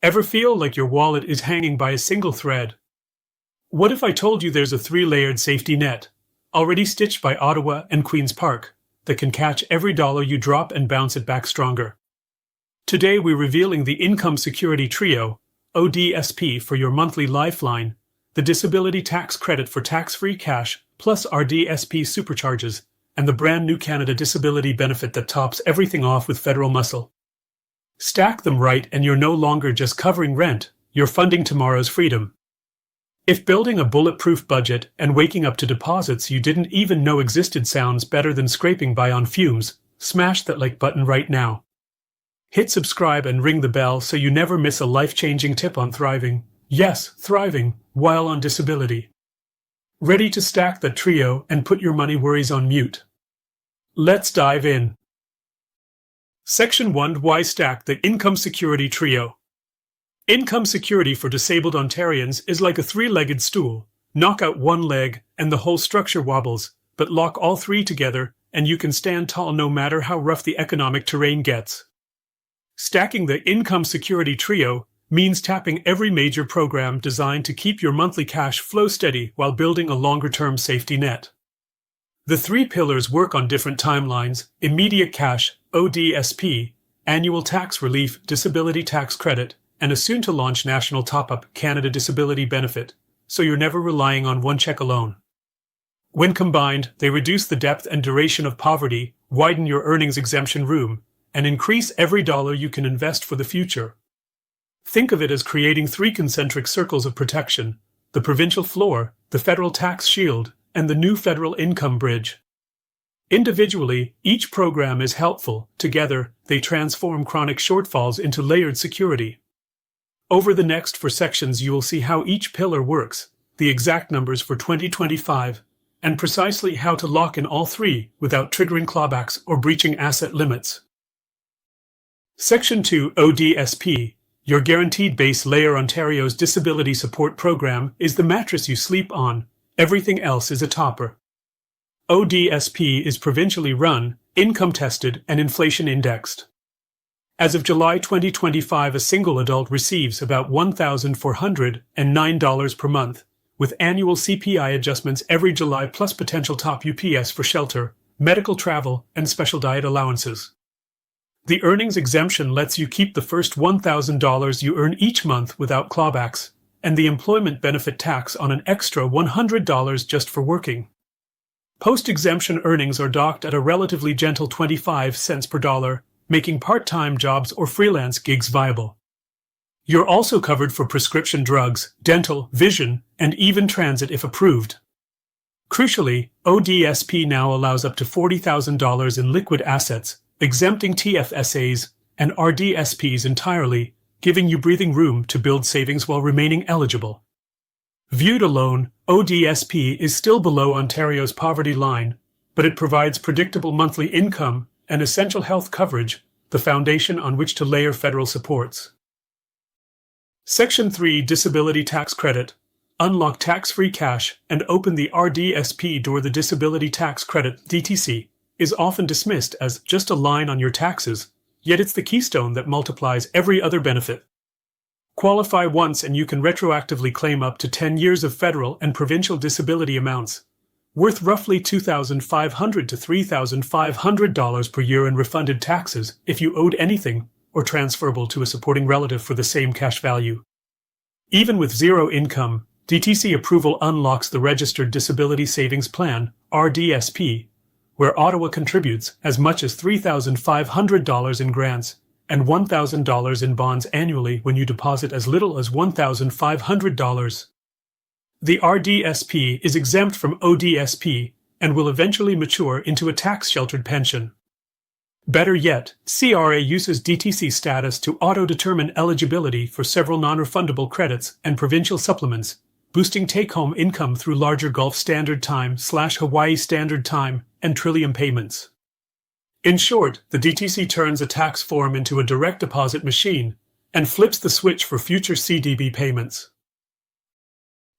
Ever feel like your wallet is hanging by a single thread? What if I told you there's a 3-layered safety net, already stitched by Ottawa and Queen's Park, that can catch every dollar you drop and bounce it back stronger? Today we're revealing the Income Security Trio, ODSP, for your monthly lifeline, the Disability Tax Credit for tax-free cash, plus RDSP supercharges, and the brand new Canada Disability Benefit that tops everything off with federal muscle. Stack them right and you're no longer just covering rent, you're funding tomorrow's freedom. If building a bulletproof budget and waking up to deposits you didn't even know existed sounds better than scraping by on fumes, smash that like button right now. Hit subscribe and ring the bell so you never miss a life-changing tip on thriving, yes, thriving, while on disability. Ready to stack that trio and put your money worries on mute? Let's dive in. Section 1. Why stack the Income Security Trio? Income security for disabled Ontarians is like a 3-legged stool. Knock out one leg and the whole structure wobbles, but lock all 3 together and you can stand tall no matter how rough the economic terrain gets. Stacking the Income Security Trio means tapping every major program designed to keep your monthly cash flow steady while building a longer-term safety net. The 3 pillars work on different timelines: immediate cash, ODSP, annual tax relief, disability tax credit, and a soon-to-launch national top-up, Canada Disability Benefit, so you're never relying on one check alone. When combined, they reduce the depth and duration of poverty, widen your earnings exemption room, and increase every dollar you can invest for the future. Think of it as creating 3 concentric circles of protection: the provincial floor, the federal tax shield, and the new federal income bridge. Individually, each program is helpful. Together, they transform chronic shortfalls into layered security. Over the next 4 sections you will see how each pillar works, the exact numbers for 2025, and precisely how to lock in all 3 without triggering clawbacks or breaching asset limits. Section 2. ODSP, your guaranteed base layer. Ontario's disability support program is the mattress you sleep on. Everything else is a topper. ODSP is provincially run, income-tested, and inflation-indexed. As of July 2025, a single adult receives about $1,409 per month, with annual CPI adjustments every July plus potential top UPS for shelter, medical travel, and special diet allowances. The earnings exemption lets you keep the first $1,000 you earn each month without clawbacks, and the employment benefit tax on an extra $100 just for working. Post-exemption earnings are docked at a relatively gentle 25 cents per dollar, making part-time jobs or freelance gigs viable. You're also covered for prescription drugs, dental, vision, and even transit if approved. Crucially, ODSP now allows up to $40,000 in liquid assets, exempting TFSAs and RDSPs entirely, giving you breathing room to build savings while remaining eligible. Viewed alone, ODSP is still below Ontario's poverty line, but it provides predictable monthly income and essential health coverage, the foundation on which to layer federal supports. Section 3. Disability Tax Credit. Unlock tax-free cash and open the RDSP door. The Disability Tax Credit, DTC, is often dismissed as just a line on your taxes, yet it's the keystone that multiplies every other benefit. Qualify once and you can retroactively claim up to 10 years of federal and provincial disability amounts, worth roughly $2,500 to $3,500 per year in refunded taxes if you owed anything, or transferable to a supporting relative for the same cash value. Even with zero income, DTC approval unlocks the Registered Disability Savings Plan, RDSP, where Ottawa contributes as much as $3,500 in grants and $1,000 in bonds annually when you deposit as little as $1,500. The RDSP is exempt from ODSP and will eventually mature into a tax-sheltered pension. Better yet, CRA uses DTC status to auto-determine eligibility for several non-refundable credits and provincial supplements, boosting take-home income through larger Gulf Standard Time / Hawaii Standard Time and Trillium payments. In short, the DTC turns a tax form into a direct deposit machine and flips the switch for future CDB payments.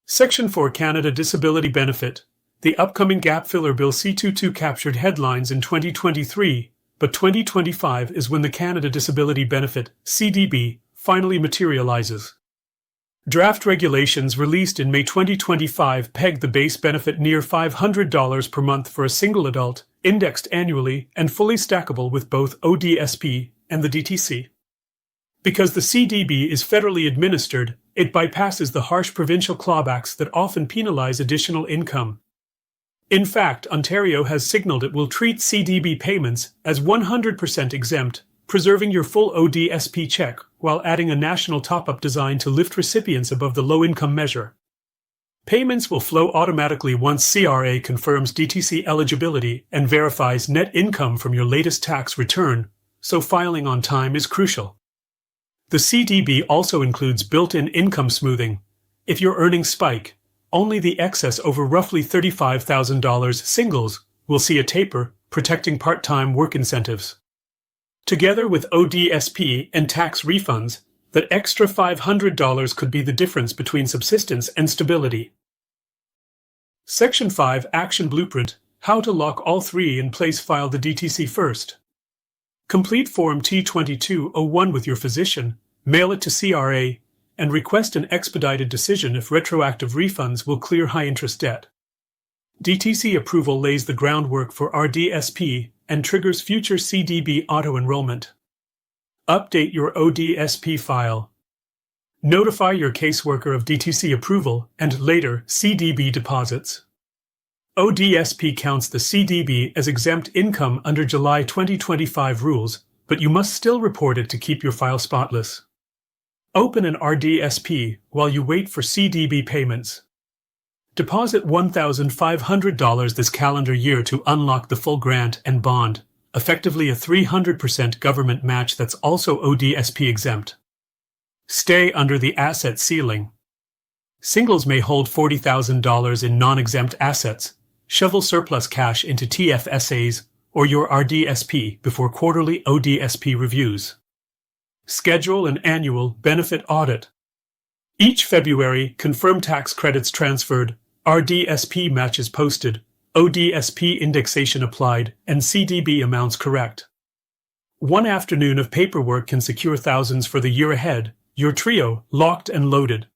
Section 4. Canada Disability Benefit. The upcoming Gap Filler Bill C-22 captured headlines in 2023, but 2025 is when the Canada Disability Benefit, CDB, finally materializes. Draft regulations released in May 2025 peg the base benefit near $500 per month for a single adult, indexed annually and fully stackable with both ODSP and the DTC. Because the CDB is federally administered, it bypasses the harsh provincial clawbacks that often penalize additional income. In fact, Ontario has signaled it will treat CDB payments as 100% exempt, preserving your full ODSP check while adding a national top-up designed to lift recipients above the low-income measure. Payments will flow automatically once CRA confirms DTC eligibility and verifies net income from your latest tax return, so filing on time is crucial. The CDB also includes built-in income smoothing. If your earnings spike, only the excess over roughly $35,000 singles will see a taper, protecting part-time work incentives. Together with ODSP and tax refunds, that extra $500 could be the difference between subsistence and stability. Section 5 Action Blueprint: How to lock all three in place. File the DTC first. Complete Form T2201 with your physician, mail it to CRA, and request an expedited decision if retroactive refunds will clear high-interest debt. DTC approval lays the groundwork for RDSP and triggers future CDB auto-enrollment. Update your ODSP file. Notify your caseworker of DTC approval and later CDB deposits. ODSP counts the CDB as exempt income under July 2025 rules, but you must still report it to keep your file spotless. Open an RDSP while you wait for CDB payments. Deposit $1,500 this calendar year to unlock the full grant and bond, effectively a 300% government match that's also ODSP exempt. Stay under the asset ceiling. Singles may hold $40,000 in non-exempt assets, shovel surplus cash into TFSAs or your RDSP before quarterly ODSP reviews. Schedule an annual benefit audit. Each February, confirm tax credits transferred, RDSP matches posted, ODSP indexation applied, and CDB amounts correct. One afternoon of paperwork can secure thousands for the year ahead, your trio locked and loaded.